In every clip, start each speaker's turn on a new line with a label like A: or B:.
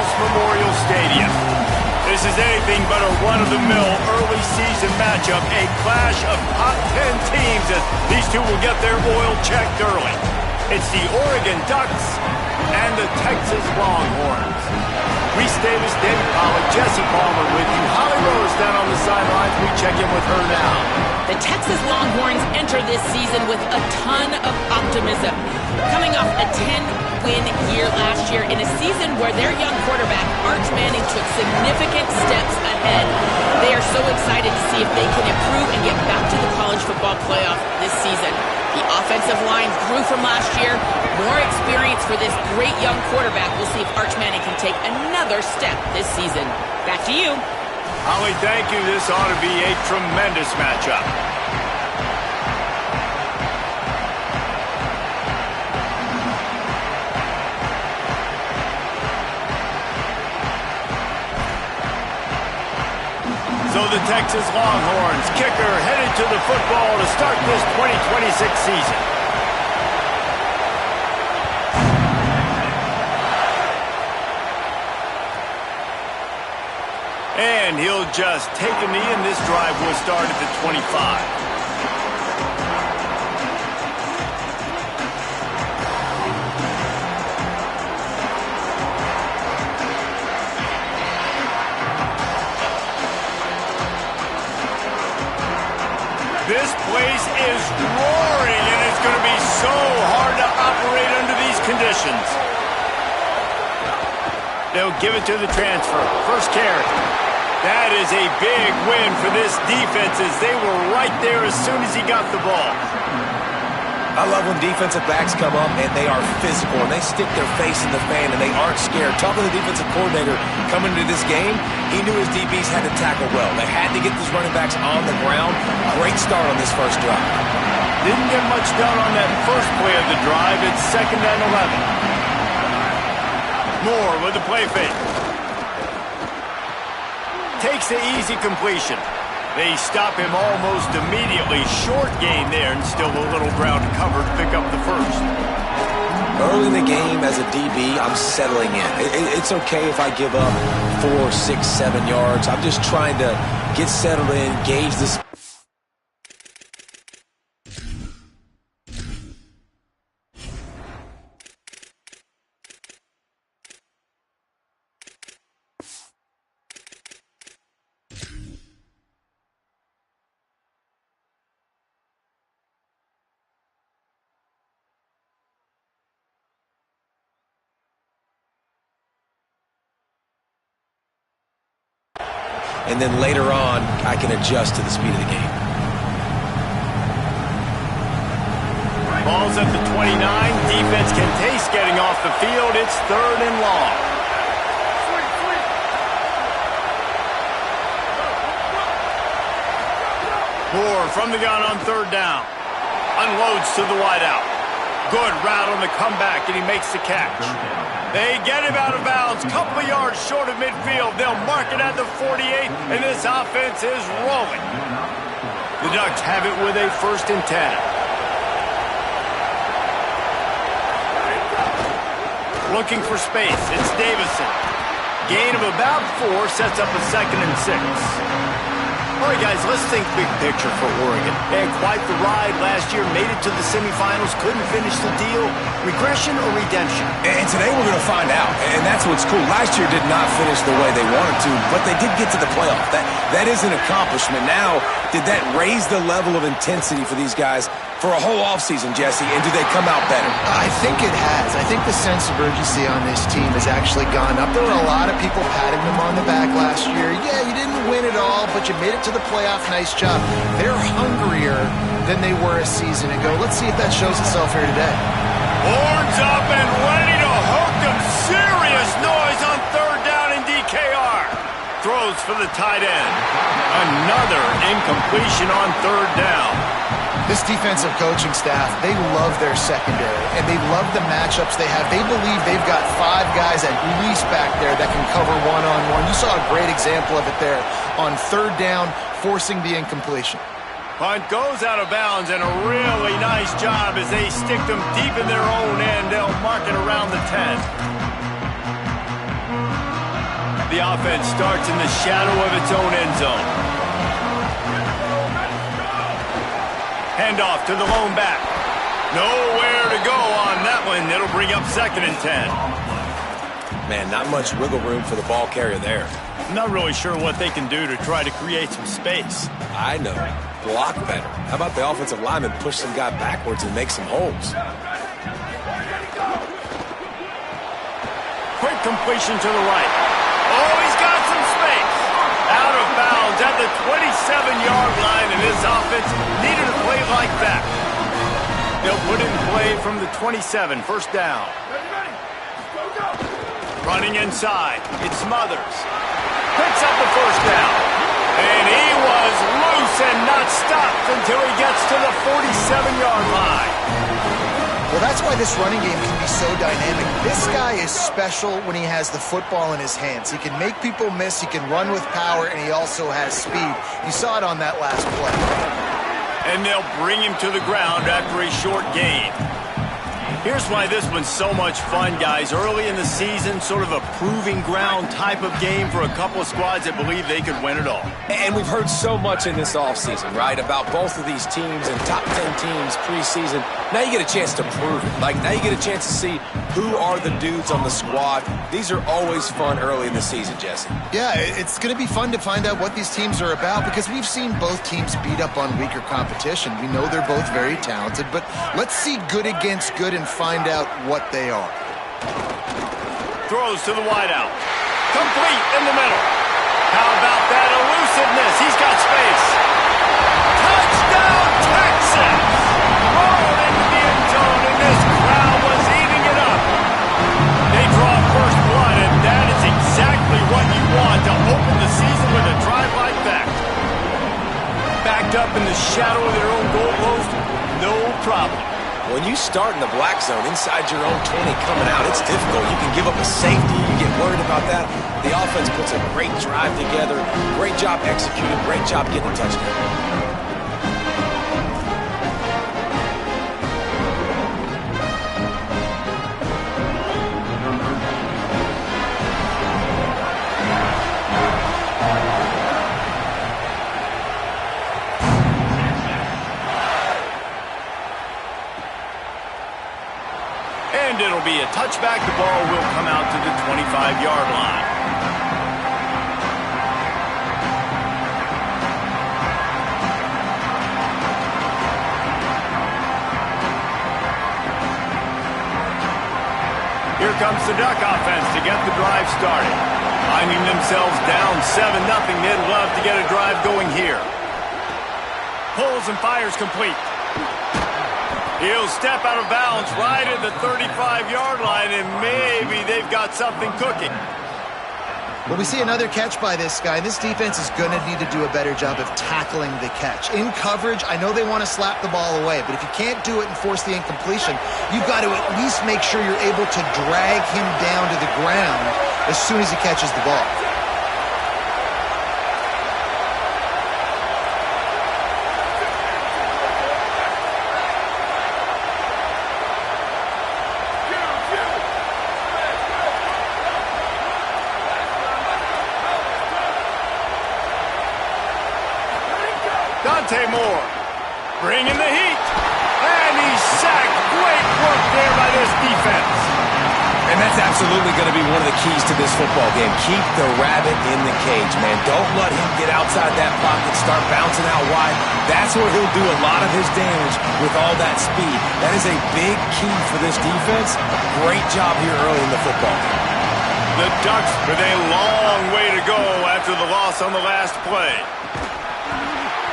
A: Eagles Memorial Stadium. This is anything but a run-of-the-mill early season matchup, a clash of top 10 teams as these two will get their oil checked early. It's the Oregon Ducks and the Texas Longhorns. Reese Davis, David Pollack, Jesse Palmer with you. Holly Rose down on the sidelines. We check in with her now.
B: The Texas Longhorns enter this season with a ton of optimism. Coming off a 10-win year last year in a season where their young quarterback, Arch Manning, took significant steps ahead. They are so excited to see if they can improve and get back to the college football playoff this season. The offensive line grew from last year. More experience for this great young quarterback. We'll see if Arch Manning can take another step this season. Back to you.
A: Holly, thank you. This ought to be a tremendous matchup. So the Texas Longhorns kicker headed to the football to start this 2026 season. And he'll just take a knee, and this drive will start at the 25. This place is roaring, and it's going to be so hard to operate under these conditions. They'll give it to the transfer. First carry. That is a big win for this defense as they were right there as soon as he got the ball.
C: I love when defensive backs come up and they are physical and they stick their face in the fan and they aren't scared. Talking to the defensive coordinator coming into this game, he knew his DBs had to tackle well. They had to get these running backs on the ground. Great start on this first drive.
A: Didn't get much done on that first play of the drive. It's 2nd and 11. Moore with the play fake. Takes the easy completion. They stop him almost immediately. Short gain there, and still a little ground covered to pick up the first.
C: Early in the game as a DB, I'm settling in. It's okay if I give up 4, 6, 7 yards. I'm just trying to get settled in, gauge this. And then later on, I can adjust to the speed of the game.
A: Ball's at the 29. Defense can taste getting off the field. It's 3rd and long. Moore from the gun on 3rd down. Unloads to the wideout. Good route on the comeback, and he makes the catch. They get him out of bounds, couple of yards short of midfield. They'll mark it at the 48, and this offense is rolling. The Ducks have it with a 1st and 10. Looking for space, it's Davison. Gain of about 4 sets up a 2nd and 6. All right, guys, let's think big picture for Oregon. They had quite the ride last year, made it to the semifinals, couldn't finish the deal. Regression or redemption?
C: And today we're going to find out, and that's what's cool. Last year did not finish the way they wanted to, but they did get to the playoff. That is an accomplishment. Now, did that raise the level of intensity for these guys for a whole offseason, Jesse, and do they come out better?
D: I think it has. I think the sense of urgency on this team has actually gone up. There were a lot of people patting them on the back last year. Yeah, you didn't win it all, but you made it to the playoff. Nice job. They're hungrier than they were a season ago. Let's see if that shows itself here today.
A: Horns up and ready to hook them. Serious noise on 3rd down in DKR. Throws for the tight end. Another incompletion on 3rd down.
D: This defensive coaching staff, they love their secondary, and they love the matchups they have. They believe they've got 5 guys at least back there that can cover one-on-one. You saw a great example of it there on 3rd down, forcing the incompletion.
A: Punt goes out of bounds, and a really nice job as they stick them deep in their own end. They'll mark it around the 10. the offense starts in the shadow of its own end zone. Handoff to the lone back. Nowhere to go on that one. It'll bring up 2nd and 10.
C: Man, not much wiggle room for the ball carrier there.
A: I'm not really sure what they can do to try to create some space.
C: I know. Block better. How about the offensive lineman push some guy backwards and make some holes?
A: Quick completion to the right. Oh, he's got some space. Out of bounds at the 27-yard line, and this offense needed a play like that. They'll put in play from the 27, 1st down. Running inside, it's Smothers. Picks up the 1st down. And he was loose and not stopped until he gets to the 47-yard line.
D: Well, that's why this running game can be so dynamic. This guy is special when he has the football in his hands. He can make people miss, he can run with power, and he also has speed. You saw it on that last play.
A: And they'll bring him to the ground after a short gain. Here's why this one's so much fun, guys. Early in the season, sort of a proving ground type of game for a couple of squads that believe they could win it all.
C: And we've heard so much in this offseason, right, about both of these teams and top 10 teams preseason. Now you get a chance to prove it. Like, now you get a chance to see who are the dudes on the squad. These are always fun early in the season, Jesse.
D: Yeah, it's going to be fun to find out what these teams are about because we've seen both teams beat up on weaker competition. We know they're both very talented, but let's see good against good and find out what they are.
A: Throws to the wideout. Complete in the middle. How about that elusiveness? He's got space. Touchdown, Texas! Rolled into the end zone, and this crowd was eating it up. They draw first blood, and that is exactly what you want to open the season with a drive like that. Backed up in the shadow of their own goal post, no problem.
C: When you start in the black zone inside your own 20 coming out, it's difficult. You can give up a safety. You get worried about that. The offense puts a great drive together. Great job executing. Great job getting a touchdown.
A: And it'll be a touchback. The ball will come out to the 25-yard line. Here comes the Duck offense to get the drive started. Finding themselves down 7-0, they'd love to get a drive going here. Pulls and fires complete. He'll step out of bounds right at the 35-yard line, and maybe they've got something cooking.
D: Well, we see another catch by this guy. This defense is going to need to do a better job of tackling the catch. In coverage, I know they want to slap the ball away, but if you can't do it and force the incompletion, you've got to at least make sure you're able to drag him down to the ground as soon as he catches the ball.
A: Moore, bringing the heat, and he's sacked. Great work there by this defense.
C: And that's absolutely going to be one of the keys to this football game. Keep the rabbit in the cage, man. Don't let him get outside that pocket, start bouncing out wide. That's where he'll do a lot of his damage with all that speed. That is a big key for this defense. Great job here early in the football game.
A: The Ducks with a long way to go after the loss on the last play.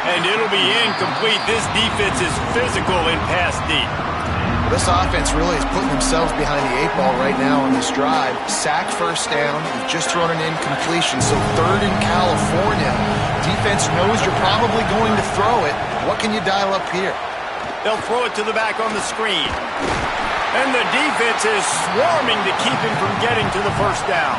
A: And it'll be incomplete. This defense is physical in pass deep.
D: This offense really is putting themselves behind the 8 ball right now on this drive. Sack, 1st down. You've just thrown an incompletion, so 3rd in California. Defense knows you're probably going to throw it. What can you dial up here?
A: They'll throw it to the back on the screen. And the defense is swarming to keep him from getting to the 1st down.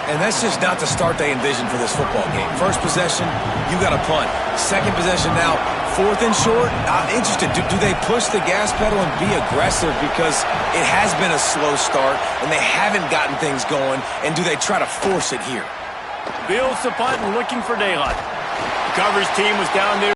C: And that's just not the start they envisioned for this football game. First possession, you got a punt. Second possession now, fourth and short. I'm interested. Do they push the gas pedal and be aggressive because it has been a slow start and they haven't gotten things going? And do they try to force it here?
A: Fields the punt and looking for daylight. The coverage team was down there.